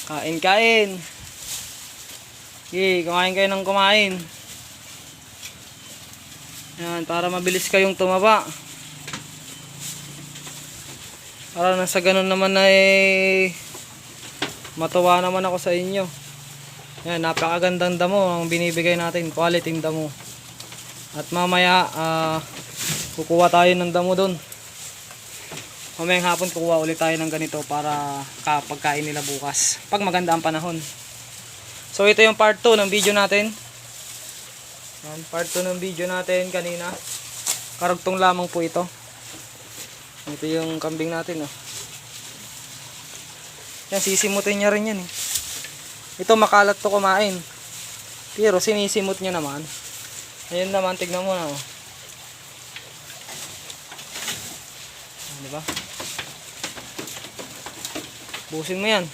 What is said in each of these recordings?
Kain, kain. Okay, kumain kayo ng kumain. Yan, para mabilis kayong tumaba. Para na sa ganun naman ay matuwa naman ako sa inyo. Yan, napakagandang damo ang binibigay natin, quality damo. At mamaya kukuha tayo ng damo doon. Mamayang hapon kukuha ulit tayo ng ganito para pagkain nila bukas pag maganda ang panahon. So ito yung part 2 ng video natin. Yan, part 2 ng video natin kanina. Karugtong lamang po ito. Ito yung kambing natin, oh. Yan, sisimutin niya rin yan, eh. Ito makalat to kumain. Pero sinisimot niya naman. Ayun naman, tignan mo na, oh. Diba? Busin mo yan.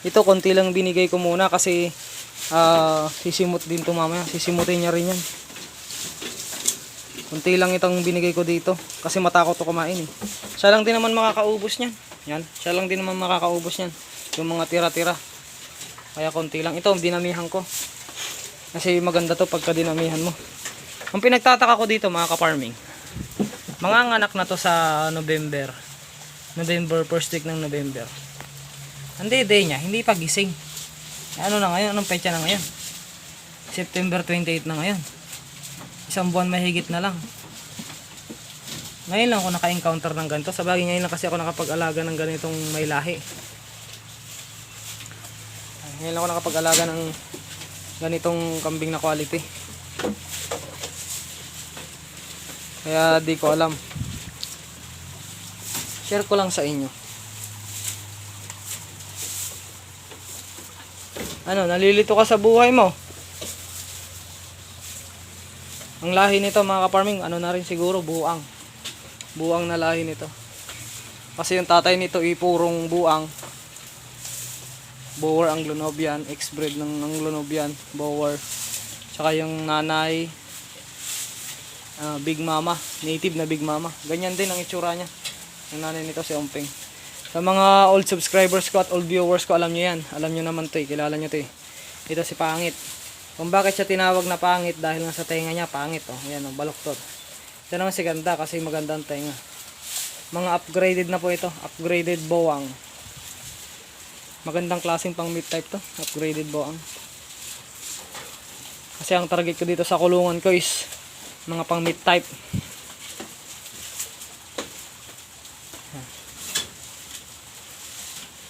Ito konti lang binigay ko muna kasi sisimot din to mamaya. Sisimutin niya rin yan. Konti lang itong binigay ko dito kasi matakot to kumain, eh. Siya lang din naman makakaubos niyan. Yan, siya lang din naman makakaubos niyan. Yung mga tira-tira. Kaya konti lang. Ito dinamihan ko. Kasi maganda to pagka dinamihan mo. Ang pinagtataka ko dito mga ka-farming, manganganak na to sa November. First week ng November. Ang day niya, hindi pa gising. Ano na ngayon? Anong petsa na ngayon? September 28 na ngayon. Isang buwan mahigit na lang. Ngayon lang ako naka-encounter ng ganito. Sabagay ngayon lang kasi ako nakapag-alaga ng ganitong may lahi. Ngayon lang ako nakapag-alaga ng ganitong kambing na quality. Kaya di ko alam. Share ko lang sa inyo. Ano, nalilito ka sa buhay mo? Ang lahi nito mga ka-farming, ano na rin siguro, buang. Buang na lahi nito. Kasi yung tatay nito purong buang. Bower Anglo-Nubian, ex-bred ng Anglo-Nubian, Bower. Tsaka yung nanay, Big Mama, native na Big Mama. Ganyan din ang itsura niya. Yung nanay nito si Ompeng. Sa mga old subscribers ko at old viewers ko, alam nyo yan. Alam nyo naman to, eh. Kilala nyo to, eh. Ito si Pangit. Kung bakit siya tinawag na Pangit, dahil nga sa tenga niya pangit, oh. Ayan, oh, baluktot. Ito naman si Ganda kasi maganda ang tenga. Mga upgraded na po ito. Upgraded bowang. Magandang klaseng pang meat type to. Upgraded bowang. Kasi ang target ko dito sa kulungan ko is mga pang meat type.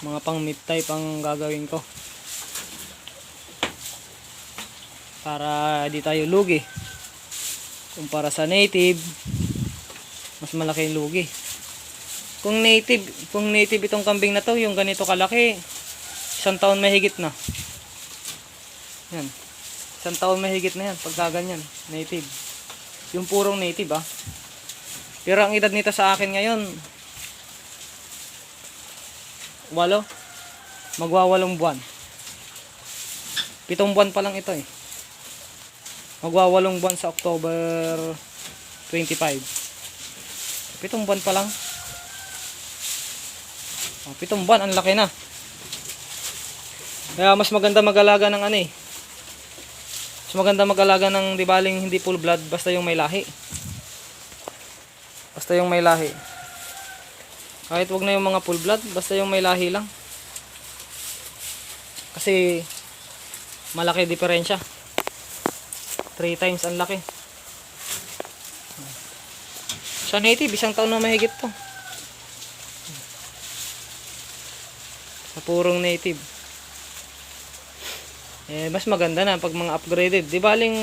Mga pang meat type ang gagawin ko. Para di tayo lugi. Kumpara sa native, mas malaki yung lugi. Kung native itong kambing na to, yung ganito kalaki, 1 taon mahigit na. Yan. 1 taon mahigit na yan pagka ganyan, native. Yung purong native, ah. Pero ang edad nito sa akin ngayon, 8. Magwa-8 buwan. 7 buwan pa lang ito, eh. Magwa-8 buwan sa October 25. 7 buwan pa lang. 7 buwan, ang laki na. Kaya mas maganda mag-alaga ng ano, eh. Mas maganda mag-alaga ng di baling hindi full blood, basta yung may lahi. Basta yung may lahi. Kahit wag na yung mga full blood, basta yung may lahi lang. Kasi malaki diferensya. 3 times ang laki. Sa native, 1 taon na mahigit to. Sa purong native. Mas maganda na pag mga upgraded. Di baling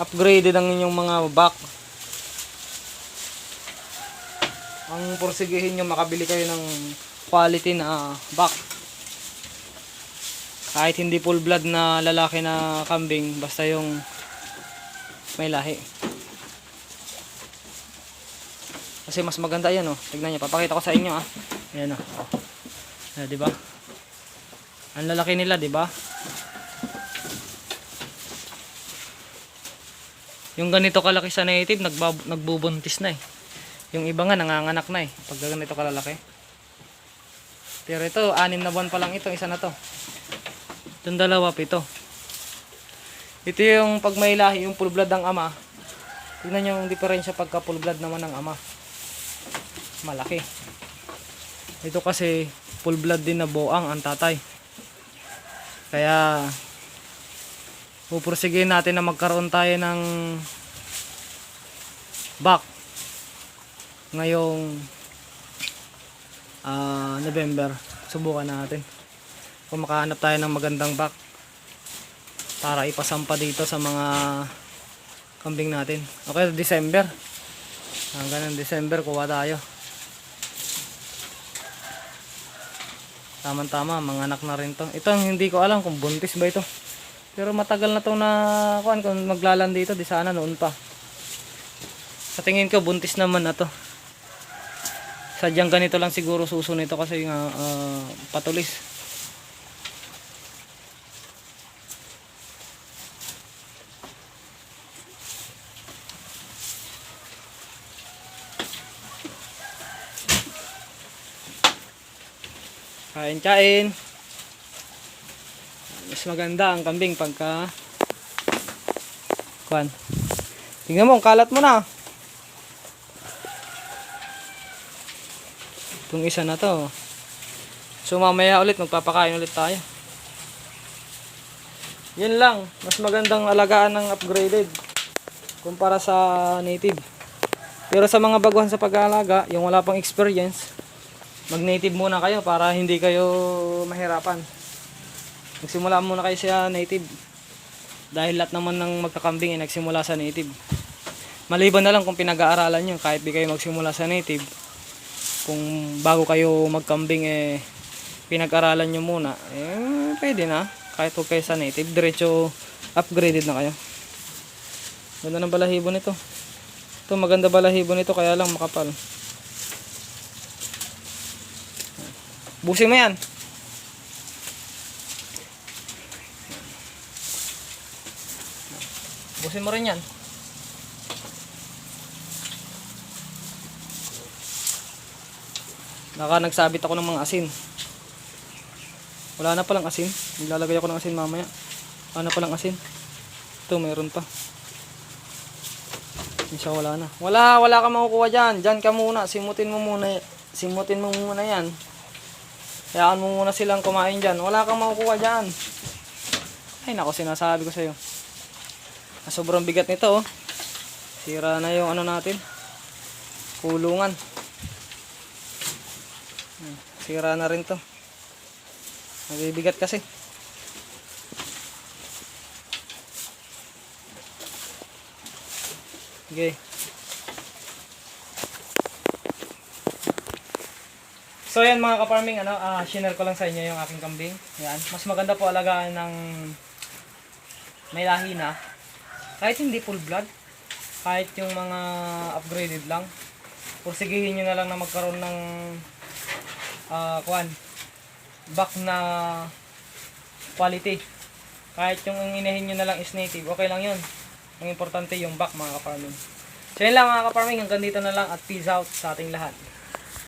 upgraded ang inyong mga back. Ang porsigihin nyo, makabili kayo ng quality na back. Kahit hindi full blood na lalaki na kambing, basta yung may lahi. Kasi mas maganda yan, oh. Tignan nyo, papakita ko sa inyo, ah. Ayan, oh. Ayan, diba? Ang lalaki nila, diba? Yung ganito kalaki sa native, nagbubuntis na, eh. Yung iba nga nanganganak na, eh, pag ganito kalalaki. Pero ito, 6 na buwan pa lang ito, isa na to. Itong dalawa, 7. Ito yung pag may lahi, yung full blood ng ama. Tingnan nyo yung diferensya pagka full blood naman ng ama. Malaki. Ito kasi full blood din na boang ang tatay. Kaya pupursigin natin na magkaroon tayo ng back ngayong November. Subukan natin kung makahanap tayo ng magandang back para ipasampa dito sa mga kambing natin. Okay, December. Hanggang December kuha tayo. Tama-tama, mga anak na rin to. Ito hindi ko alam kung buntis ba ito. Pero matagal na to na kung maglalan dito, di sana noon pa. Sa tingin ko buntis naman na to. Sadyang ganito lang siguro suso nito kasi nga patulis. Kain-kain. Mas maganda ang kambing pagka kuan. Tingnan mo, kalat mo na. Itong isa na to. So mamaya ulit magpapakain ulit tayo. Yun lang, mas magandang alagaan ng upgraded kumpara sa native. Pero sa mga baguhan sa pag-aalaga, yung wala pang experience, mag-native muna kayo para hindi kayo mahirapan. Magsimula muna kayo sa native. Dahil lahat naman ng magkakambing ay nagsimula sa native. Maliban na lang kung pinag-aaralan nyo, kahit di kayo magsimula sa native, kung bago kayo magkambing pinag-aralan nyo muna, pwede na. Kahit huwag kayo sa native, diretso upgraded na kayo. Ganda ng balahibo nito. Ito, maganda balahibo nito, kaya lang makapal. Busin mo yan. Busin mo rin yan. Nagsabit ako ng mga asin. Wala na palang asin. Nilalagay ako ng asin mamaya. Wala na palang asin. Ito, mayroon pa. Isa wala na. Wala ka makukuha dyan. Dyan ka muna. Simutin mo muna. Simutin mo muna yan. Hayaan mo muna silang kumain dyan. Wala kang makukuha dyan. Ay nako, sinasabi ko sa'yo. Sobrang bigat nito oh. Sira na yung ano natin. Kulungan. Sira na rin to. Nabibigat kasi. Okay. So yan mga ka-farming, share ko lang sa inyo yung aking kambing. Yan. Mas maganda po alagaan ng may lahi na. Kahit hindi full blood, kahit yung mga upgraded lang, pursigihin nyo na lang na magkaroon ng back na quality. Kahit yung inahin nyo na lang is native, okay lang yun. Ang importante yung back mga ka-farming. So yun lang mga ka-farming, hanggang dito na lang at peace out sa ating lahat.